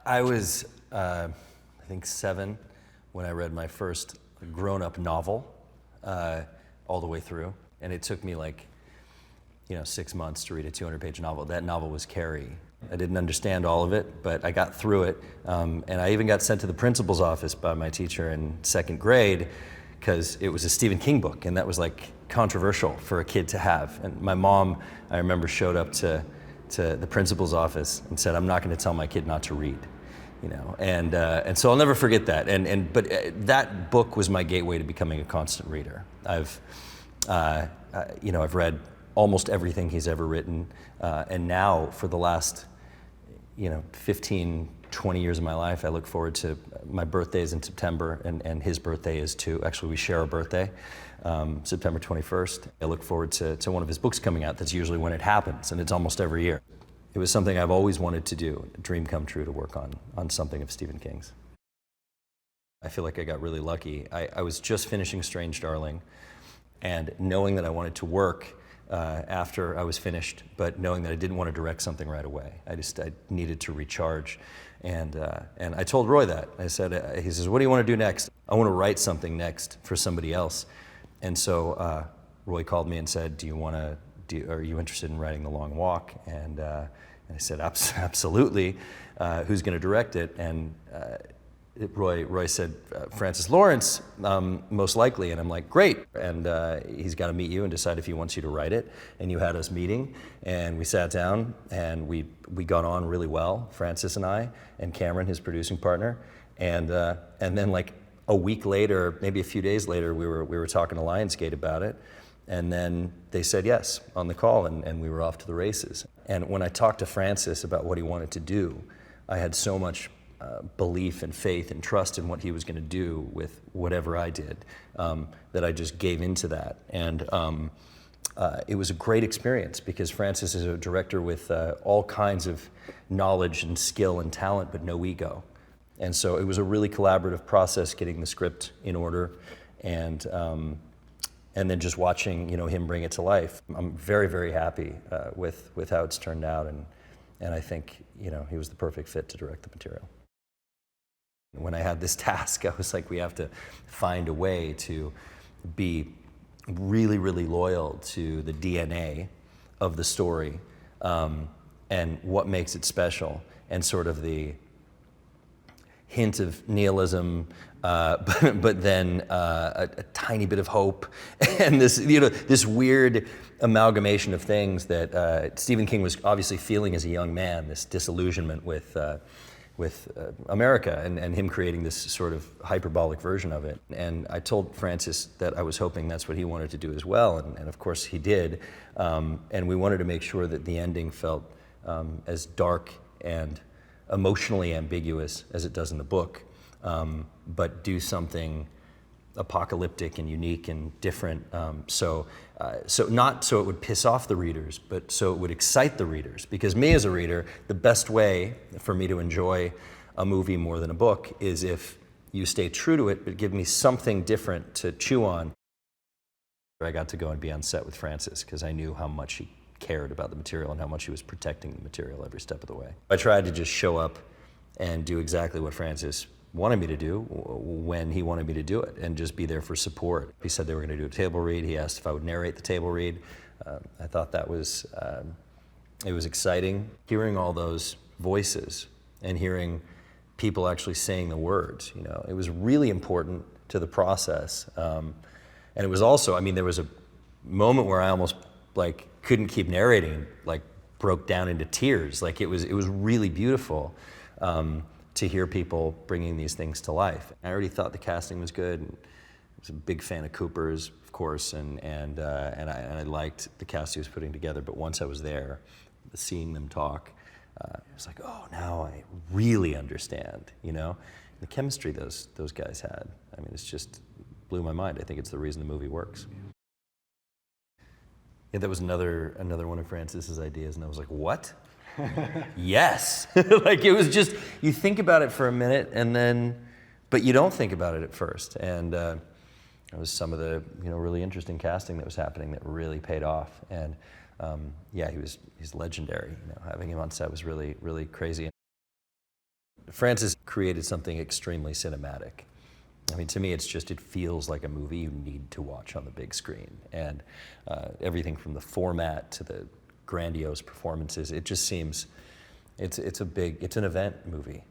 I was, I think 7 when I read my first grown-up novel all the way through. And it took me like, 6 months to read a 200-page novel. That novel was Carrie. I didn't understand all of it, but I got through it. And I even got sent to the principal's office by my teacher in 2nd grade because it was a Stephen King book, and that was like controversial for a kid to have. And my mom, I remember, showed up to the principal's office and said, "I'm not going to tell my kid not to read." And so I'll never forget that. But that book was my gateway to becoming a constant reader. I've read almost everything he's ever written, and now for the last 15, 20 years of my life, I look forward to my birthday's in September, and his birthday is too. Actually, we share a birthday, September 21st. I look forward to one of his books coming out. That's usually when it happens, and it's almost every year. It was something I've always wanted to do, a dream come true to work on something of Stephen King's. I feel like I got really lucky. I was just finishing Strange Darling, and knowing that I wanted to work after I was finished, but knowing that I didn't want to direct something right away. I needed to recharge. And I told Roy that. I said, he says, "What do you want to do next?" "I want to write something next for somebody else." And so Roy called me and said, are you interested in writing The Long Walk? And I said, absolutely. Who's going to direct it? And Roy said, Francis Lawrence, most likely. And I'm like, great. And he's got to meet you and decide if he wants you to write it. And you had us meeting, and we sat down, and we got on really well, Francis and I, and Cameron, his producing partner. And then like a week later, maybe a few days later, we were talking to Lionsgate about it. And then they said yes on the call, and we were off to the races. And when I talked to Francis about what he wanted to do, I had so much belief and faith and trust in what he was going to do with whatever I did, that I just gave into that. And it was a great experience because Francis is a director with all kinds of knowledge and skill and talent, but no ego. And so it was a really collaborative process getting the script in order, and then just watching him bring it to life. I'm very, very happy with how it's turned out, and I think he was the perfect fit to direct the material. When I had this task, I was like, we have to find a way to be really, really loyal to the DNA of the story, and what makes it special, and sort of the hint of nihilism, but then a tiny bit of hope, and this weird amalgamation of things that Stephen King was obviously feeling as a young man, this disillusionment with America, and him creating this sort of hyperbolic version of it. And I told Francis that I was hoping that's what he wanted to do as well, and of course he did. And we wanted to make sure that the ending felt as dark and emotionally ambiguous as it does in the book, but do something apocalyptic and unique and different. So not so it would piss off the readers, but so it would excite the readers. Because me as a reader, the best way for me to enjoy a movie more than a book is if you stay true to it, but give me something different to chew on. I got to go and be on set with Francis because I knew how much he cared about the material and how much he was protecting the material every step of the way. I tried to just show up and do exactly what Francis wanted me to do when he wanted me to do it, and just be there for support. He said they were going to do a table read. He asked if I would narrate the table read. I thought that was, it was exciting. Hearing all those voices and hearing people actually saying the words, it was really important to the process. And it was also, there was a moment where I almost couldn't keep narrating, broke down into tears. It was really beautiful to hear people bringing these things to life. I already thought the casting was good. I was a big fan of Cooper's, of course, and I liked the cast he was putting together. But once I was there, seeing them talk, I was like, oh, now I really understand. The chemistry those guys had. It's just blew my mind. I think it's the reason the movie works. Yeah, that was another one of Francis's ideas, and I was like, what? Yes. It was just, you think about it for a minute, but you don't think about it at first. And it was some of the really interesting casting that was happening that really paid off. And he's legendary. Having him on set was really, really crazy. Francis created something extremely cinematic. I mean, to me, it feels like a movie you need to watch on the big screen. And everything from the format to the grandiose performances, it just seems, it's an event movie.